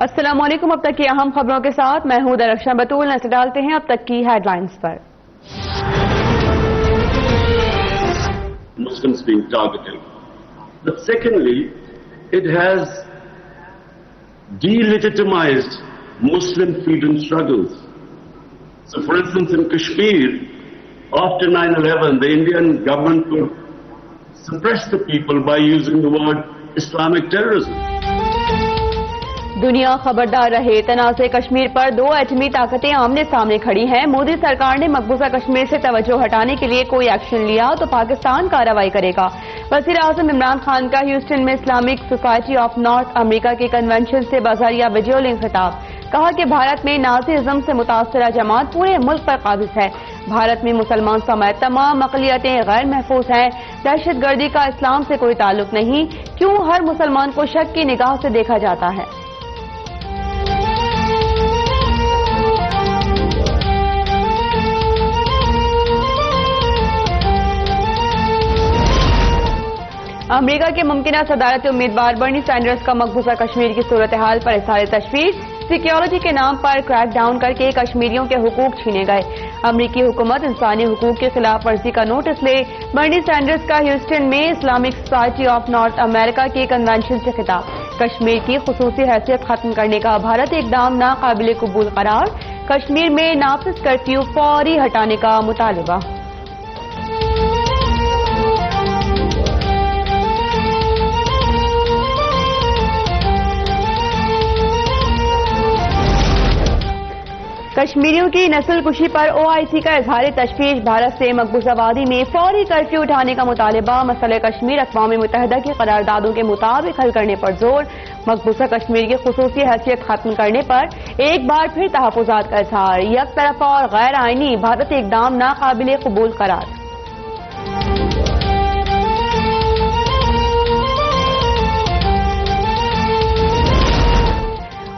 السلام علیکم، اب تک کی اہم خبروں کے ساتھ میں ہوں درخشاں بطول۔ نظر ڈالتے ہیں اب تک کی head lines per. Muslims being targeted. But secondly, it has delegitimized Muslim freedom struggles. So for instance, in Kashmir, after 9/11, the Indian government could suppress the people by using the word Islamic terrorism. دنیا خبردار رہے، تنازع کشمیر پر دو ایٹمی طاقتیں آمنے سامنے کھڑی ہیں۔ مودی سرکار نے مقبوضہ کشمیر سے توجہ ہٹانے کے لیے کوئی ایکشن لیا تو پاکستان کارروائی کرے گا۔ وزیر اعظم عمران خان کا ہیوسٹن میں اسلامک سوسائٹی آف نارتھ امریکہ کے کنونشن سے بذریعہ ویڈیو لنک خطاب، کہا کہ بھارت میں نازیزم سے متاثرہ جماعت پورے ملک پر قابض ہے۔ بھارت میں مسلمان سمیت تمام اقلیتیں غیر محفوظ ہیں۔ دہشت گردی کا اسلام سے کوئی تعلق نہیں، کیوں ہر مسلمان کو شک کی نگاہ سے دیکھا جاتا ہے؟ امریکہ کے ممکنہ صدارتی امیدوار برنی سینڈرز کا مقبوضہ کشمیر کی صورتحال پر اظہار تشویش، سیکیورٹی کے نام پر کریک ڈاؤن کر کے کشمیریوں کے حقوق چھینے گئے۔ امریکی حکومت انسانی حقوق کی خلاف ورزی کا نوٹس لے، برنی سینڈرز کا ہیوسٹن میں اسلامک سوسائٹی آف نارتھ امریکہ کے کنونشن سے خطاب، کشمیر کی خصوصی حیثیت ختم کرنے کا بھارتی اقدام ناقابل قبول قرار، کشمیر میں نافذ کرفیو فوری ہٹانے کا مطالبہ۔ کشمیریوں کی نسل کشی پر OIC کا اظہار تشویش، بھارت سے مقبوضہ وادی میں فوری کرفیو اٹھانے کا مطالبہ، مسئلہ کشمیر اقوام متحدہ کی قراردادوں کے مطابق حل کرنے پر زور، مقبوضہ کشمیر کی خصوصی حیثیت ختم کرنے پر ایک بار پھر تحفظات کا اظہار، یک طرفہ اور غیر آئینی بھارتی اقدام ناقابل قبول قرار۔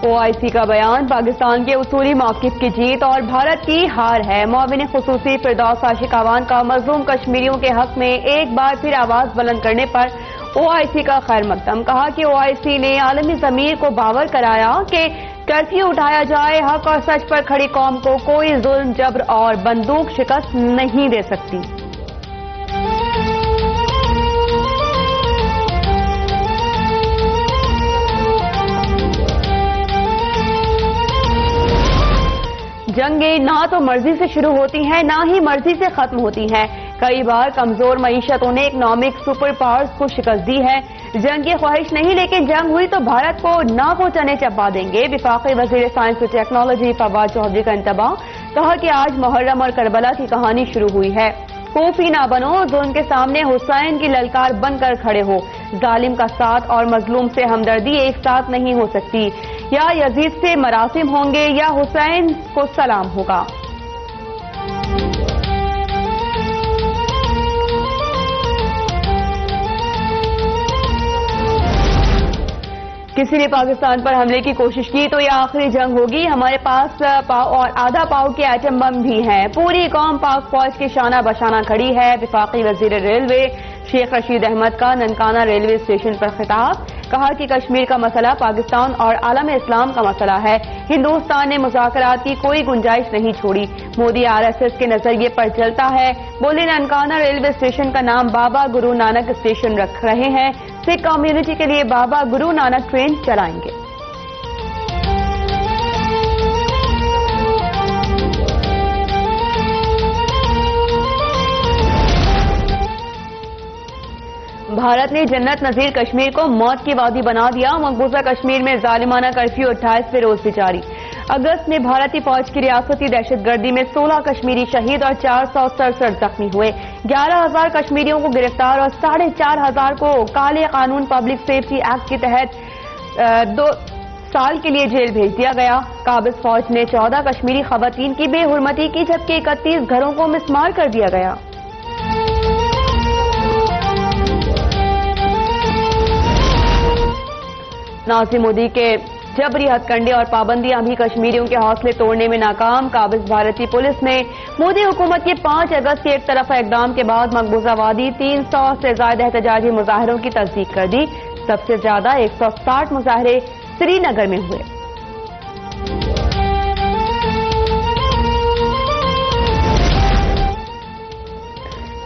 OIC کا بیان، پاکستان کے اصولی موقف کی جیت اور بھارت کی ہار ہے۔ معاون خصوصی فردوس عاشق اعوان کا مظلوم کشمیریوں کے حق میں ایک بار پھر آواز بلند کرنے پر OIC کا خیر مقدم، کہا کہ OIC نے عالمی ضمیر کو باور کرایا کہ کرفیو اٹھایا جائے، حق اور سچ پر کھڑی قوم کو کوئی ظلم، جبر اور بندوق شکست نہیں دے سکتی۔ جنگیں نہ تو مرضی سے شروع ہوتی ہیں نہ ہی مرضی سے ختم ہوتی ہیں۔ کئی بار کمزور معیشتوں نے اکنامک سپر پاورز کو شکست دی ہے۔ جنگ کی خواہش نہیں، لیکن جنگ ہوئی تو بھارت کو نہ وہ چنے چبا دیں گے۔ وفاقی وزیر سائنس و ٹیکنالوجی فواد چودھری کا انتباہ، کہا کہ آج محرم اور کربلا کی کہانی شروع ہوئی ہے۔ کوفی نہ بنو، ظلم کے سامنے حسین کی للکار بن کر کھڑے ہو۔ ظالم کا ساتھ اور مظلوم سے ہمدردی ایک ساتھ نہیں ہو سکتی۔ یا یزید سے مراسم ہوں گے یا حسین کو سلام ہوگا۔ کسی نے پاکستان پر حملے کی کوشش کی تو یہ آخری جنگ ہوگی۔ ہمارے پاس پاؤ اور آدھا پاؤ کے ایٹم بم بھی ہیں۔ پوری قوم پاک فوج کی شانہ بشانہ کھڑی ہے۔ وفاقی وزیر ریلوے شیخ رشید احمد کا ننکانہ ریلوے اسٹیشن پر خطاب، کہا کہ کشمیر کا مسئلہ پاکستان اور عالم اسلام کا مسئلہ ہے۔ ہندوستان نے مذاکرات کی کوئی گنجائش نہیں چھوڑی۔ مودی RSS کے نظریے پر چلتا ہے۔ بولے ننکانہ ریلوے اسٹیشن کا نام بابا گرو نانک اسٹیشن رکھ رہے ہیں۔ سکھ کمیونٹی کے لیے بابا گرو نانک ٹرین چلائیں گے۔ بھارت نے جنت نظیر کشمیر کو موت کی وادی بنا دیا۔ مقبوضہ کشمیر میں ظالمانہ کرفیو 28ویں روز بھی جاری۔ اگست میں بھارتی فوج کی ریاستی دہشت گردی میں 16 کشمیری شہید اور 467 زخمی ہوئے۔ 11,000 کشمیریوں کو گرفتار اور 4,500 کو کالے قانون پبلک سیفٹی ایکٹ کے تحت 2 سال کے لیے جیل بھیج دیا گیا۔ قابض فوج نے 14 کشمیری خواتین کی بے حرمتی کی، جبکہ 31 گھروں کو مسمار کر دیا گیا۔ ناصر مودی کے جبری ہتھ کنڈے اور پابندیاں بھی کشمیریوں کے حوصلے توڑنے میں ناکام۔ قابض بھارتی پولیس نے مودی حکومت کے 5 اگست کے ایک طرفہ اقدام کے بعد مقبوضہ وادی 300 سے زائد احتجاجی مظاہروں کی تصدیق کر دی۔ سب سے زیادہ 160 مظاہرے سری نگر میں ہوئے۔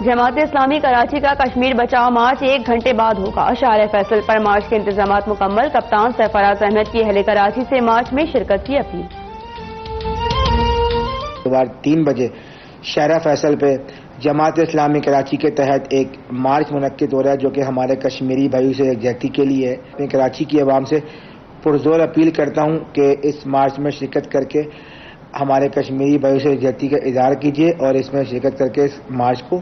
جماعت اسلامی کراچی کا کشمیر بچاؤ مارچ 1 گھنٹے بعد ہوگا. شارع فیصل پر مارچ کے انتظامات مکمل. کپتان سرفراز احمد کی اہل کراچی سے مارچ میں شرکت کی اپیل. 3 بجے شارع فیصل پہ جماعت اسلامی کراچی کے تحت ایک مارچ منعقد ہو رہا ہے جو کہ ہمارے کشمیری بھائیوں سے یکجہتی کے لیے ہے. میں کراچی کی عوام سے پرزور اپیل کرتا ہوں کہ اس مارچ میں شرکت کر کے ہمارے کشمیری بھائیوں سے یکجہتی کا اظہار کیجیے اور اس میں شرکت کر کے اس مارچ کو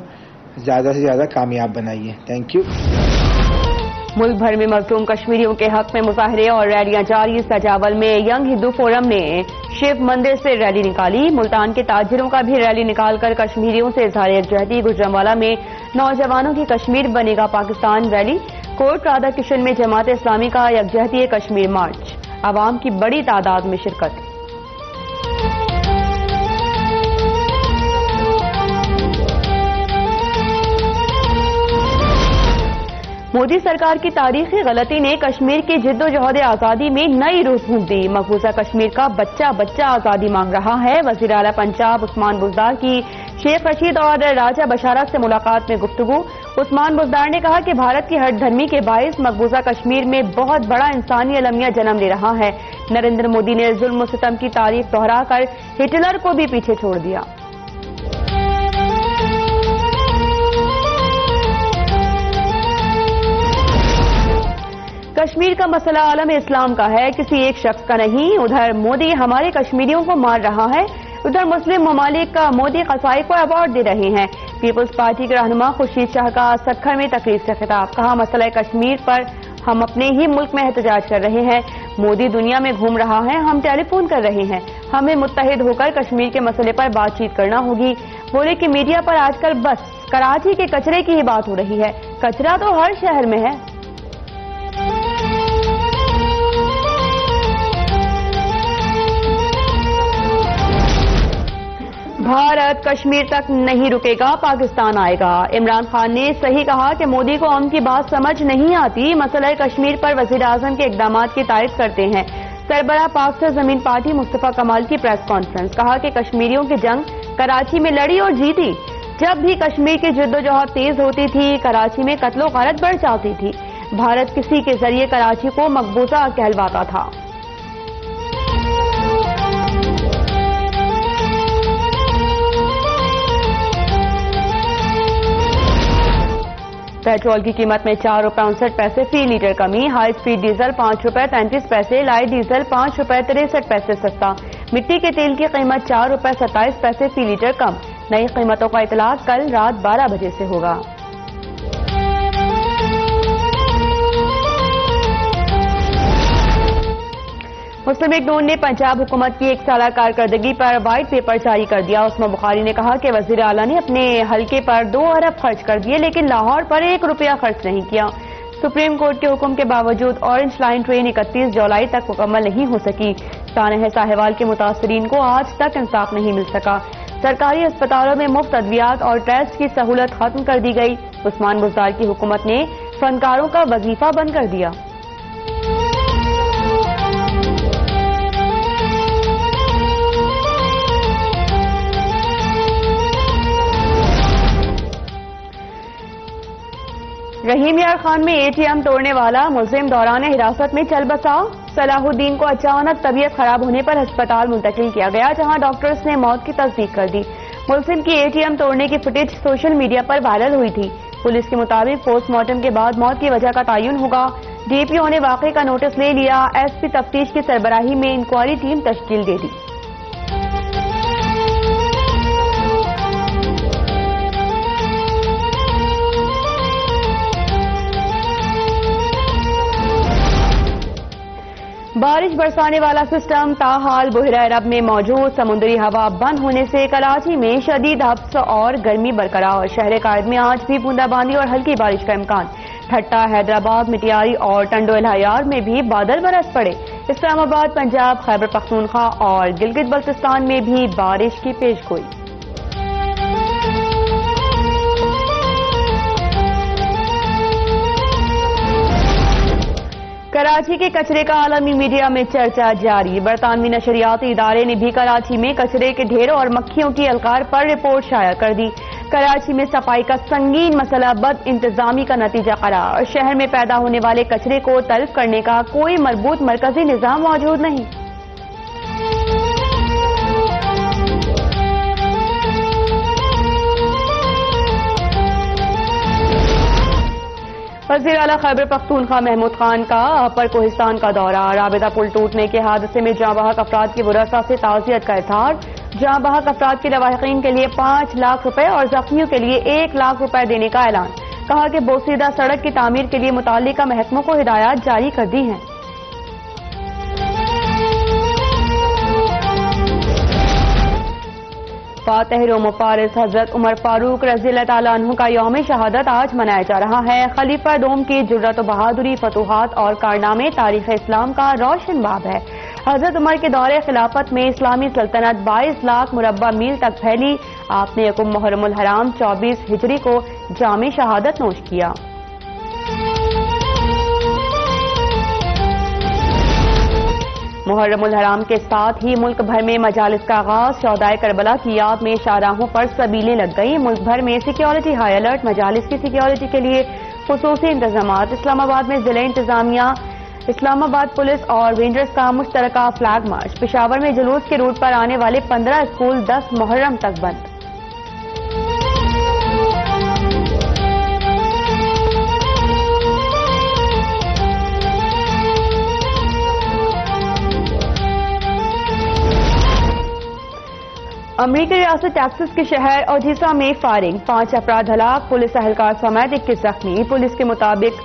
زیادہ سے زیادہ کامیاب بنائیے. Thank you. ملک بھر میں مظلوم کشمیریوں کے حق میں مظاہرے اور ریلیاں جاری. سجاول میں ینگ ہندو فورم نے شیو مندر سے ریلی نکالی. ملتان کے تاجروں کا بھی ریلی نکال کر کشمیریوں سے اظہار یکجہتی. گجرانوالہ میں نوجوانوں کی کشمیر بنے گا پاکستان ریلی. کوٹ رادھا کشن میں جماعت اسلامی کا یکجہتی کشمیر مارچ. عوام کی بڑی تعداد میں شرکت. مودی سرکار کی تاریخی غلطی نے کشمیر کی جد و جہد آزادی میں نئی روح پھونک دی. مقبوضہ کشمیر کا بچہ بچہ آزادی مانگ رہا ہے. وزیر اعلیٰ پنجاب عثمان بزدار کی شیخ رشید اور راجہ بشارت سے ملاقات میں گفتگو. عثمان بزدار نے کہا کہ بھارت کی ہٹ دھرمی کے باعث مقبوضہ کشمیر میں بہت بڑا انسانی المیہ جنم لے رہا ہے. نریندر مودی نے ظلم و ستم کی تعریف دہرا کر ہٹلر کو بھی پیچھے چھوڑ دیا. کشمیر کا مسئلہ عالم اسلام کا ہے، کسی ایک شخص کا نہیں. ادھر مودی ہمارے کشمیریوں کو مار رہا ہے، ادھر مسلم ممالک کا مودی قصائی کو ایوارڈ دے رہے ہیں. پیپلز پارٹی کے رہنما خورشید شاہ کا سکھر میں تقریر سے خطاب. کہا مسئلہ کشمیر پر ہم اپنے ہی ملک میں احتجاج کر رہے ہیں. مودی دنیا میں گھوم رہا ہے، ہم ٹیلی فون کر رہے ہیں. ہمیں متحد ہو کر کشمیر کے مسئلے پر بات چیت کرنا ہوگی. بولے کہ میڈیا پر آج کل بس کراچی کے کچرے کی ہی بات ہو رہی ہے. کچرا تو ہر شہر میں ہے. بھارت کشمیر تک نہیں رکے گا، پاکستان آئے گا. عمران خان نے صحیح کہا کہ مودی کو ان کی بات سمجھ نہیں آتی. مسئلہ کشمیر پر وزیر اعظم کے اقدامات کی تعریف کرتے ہیں. سربراہ پاک سے زمین پارٹی مصطفیٰ کمال کی پریس کانفرنس. کہا کہ کشمیریوں کی جنگ کراچی میں لڑی اور جیتی. جب بھی کشمیر کی جدوجہد تیز ہوتی تھی کراچی میں قتل و غارت بڑھ جاتی تھی. بھارت کسی کے ذریعے کراچی کو مقبوضہ کہلواتا تھا. پیٹرول کی قیمت میں 4 روپے 59 پیسے فی لیٹر کمی. ہائی اسپیڈ ڈیزل 5 روپے 33 پیسے، لائٹ ڈیزل 5 روپے 63 پیسے سستا. مٹی کے تیل کی قیمت 4 روپے 27 پیسے فی لیٹر کم. نئی قیمتوں کا اطلاق کل رات 12 بجے سے ہوگا. مسلم لیگ نون نے پنجاب حکومت کی 1 سالہ کارکردگی پر وائٹ پیپر جاری کر دیا. عثمان بخاری نے کہا کہ وزیر اعلیٰ نے اپنے حلقے پر 2 ارب خرچ کر دیے لیکن لاہور پر 1 روپیہ خرچ نہیں کیا. سپریم کورٹ کے حکم کے باوجود اورنج لائن ٹرین 31 جولائی تک مکمل نہیں ہو سکی. سانحہ ساہیوال کے متاثرین کو آج تک انصاف نہیں مل سکا. سرکاری اسپتالوں میں مفت ادویات اور ٹیسٹ کی سہولت ختم کر دی گئی. عثمان بزدار کی حکومت نے فنکاروں کا وظیفہ بند کر دیا. رحیم یار خان میں ATM توڑنے والا ملزم دوران حراست میں چل بسا. صلاح الدین کو اچانک طبیعت خراب ہونے پر ہسپتال منتقل کیا گیا جہاں ڈاکٹرز نے موت کی تصدیق کر دی. ملزم کی ATM توڑنے کی فوٹیج سوشل میڈیا پر وائرل ہوئی تھی. پولیس کے مطابق پوسٹ مارٹم کے بعد موت کی وجہ کا تعین ہوگا. DPO نے واقعے کا نوٹس لے لیا. SP تفتیش کی سربراہی میں انکوائری ٹیم تشکیل دے دی. بارش برسانے والا سسٹم تاحال بحیرہ عرب میں موجود. سمندری ہوا بند ہونے سے کراچی میں شدید ہبس اور گرمی برقرار. شہر قائد میں آج بھی بوندا باندی اور ہلکی بارش کا امکان. ٹھٹا، حیدرآباد، مٹیاری اور ٹنڈو الحیار میں بھی بادل برس پڑے. اسلام آباد، پنجاب، خیبر پختونخوا اور گلگت بلتستان میں بھی بارش کی پیش گوئی. کراچی کے کچرے کا عالمی میڈیا میں چرچا جاری. برطانوی نشریاتی ادارے نے بھی کراچی میں کچرے کے ڈھیروں اور مکھیوں کی الکار پر رپورٹ شائع کر دی. کراچی میں صفائی کا سنگین مسئلہ بد انتظامی کا نتیجہ قرار. شہر میں پیدا ہونے والے کچرے کو طلب کرنے کا کوئی مربوط مرکزی نظام موجود نہیں. وزیر اعلیٰ خیبر پختونخوا محمود خان کا اپر کوہستان کا دورہ. رابطہ پل ٹوٹنے کے حادثے میں جاں بحق افراد کے ورثاء سے تعزیت کا اظہار. جاں بحق افراد کے لواحقین کے لیے 5 لاکھ روپے اور زخمیوں کے لیے 1 لاکھ روپے دینے کا اعلان. کہا کہ بوسیدہ سڑک کی تعمیر کے لیے متعلقہ محکموں کو ہدایات جاری کر دی ہیں. فاتح روم و فارس حضرت عمر فاروق رضی اللہ تعالیٰ عنہ کا یوم شہادت آج منایا جا رہا ہے. خلیفہ دوم کی جرأت و بہادری، فتوحات اور کارنامے تاریخ اسلام کا روشن باب ہے. حضرت عمر کے دور خلافت میں اسلامی سلطنت 22 لاکھ مربع میل تک پھیلی. آپ نے یکم محرم الحرام 24 ہجری کو جام شہادت نوش کیا. محرم الحرام کے ساتھ ہی ملک بھر میں مجالس کا آغاز. شہدائے کربلا کی یاد میں شاہراہوں پر سبیلیں لگ گئیں. ملک بھر میں سیکیورٹی ہائی الرٹ. مجالس کی سیکیورٹی کے لیے خصوصی انتظامات. اسلام آباد میں ضلع انتظامیہ، اسلام آباد پولیس اور رینجرز کا مشترکہ فلیگ مارچ. پشاور میں جلوس کے روٹ پر آنے والے 15 اسکول 10 محرم تک بند. امریکی ریاست ٹیکساس کے شہر اوڈیسا میں فائرنگ. 5 افراد ہلاک، پولیس اہلکار سمیت 21 زخمی. پولیس کے مطابق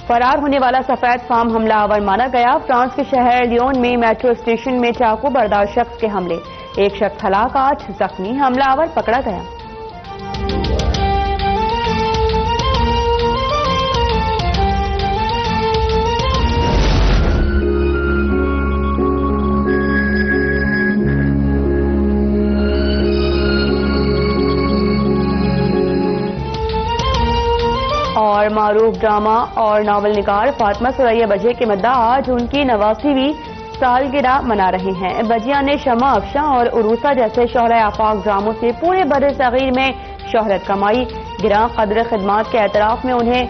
فرار ہونے والا سفید فام حملہ آور مانا گیا. فرانس کے شہر لیون میں میٹرو اسٹیشن میں چاقو بردار شخص کے حملے. 1 شخص ہلاک، 8 زخمی. حملہ آور پکڑا گیا. اور معروف ڈرامہ اور ناول نگار فاطمہ ثریا بجے کے مداح آج ان کی 89ویں سالگرہ منا رہے ہیں. بجیا نے شمع افشاں اور عروسہ جیسے شعلۂ آفاق ڈراموں سے پورے بر صغیر میں شہرت کمائی. گراں قدر خدمات کے اعتراف میں انہیں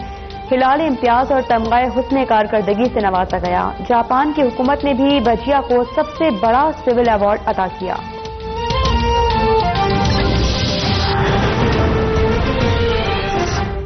ہلال امتیاز اور تمغہ حسن کارکردگی سے نوازا گیا. جاپان کی حکومت نے بھی بجیا کو سب سے بڑا سول ایوارڈ عطا کیا.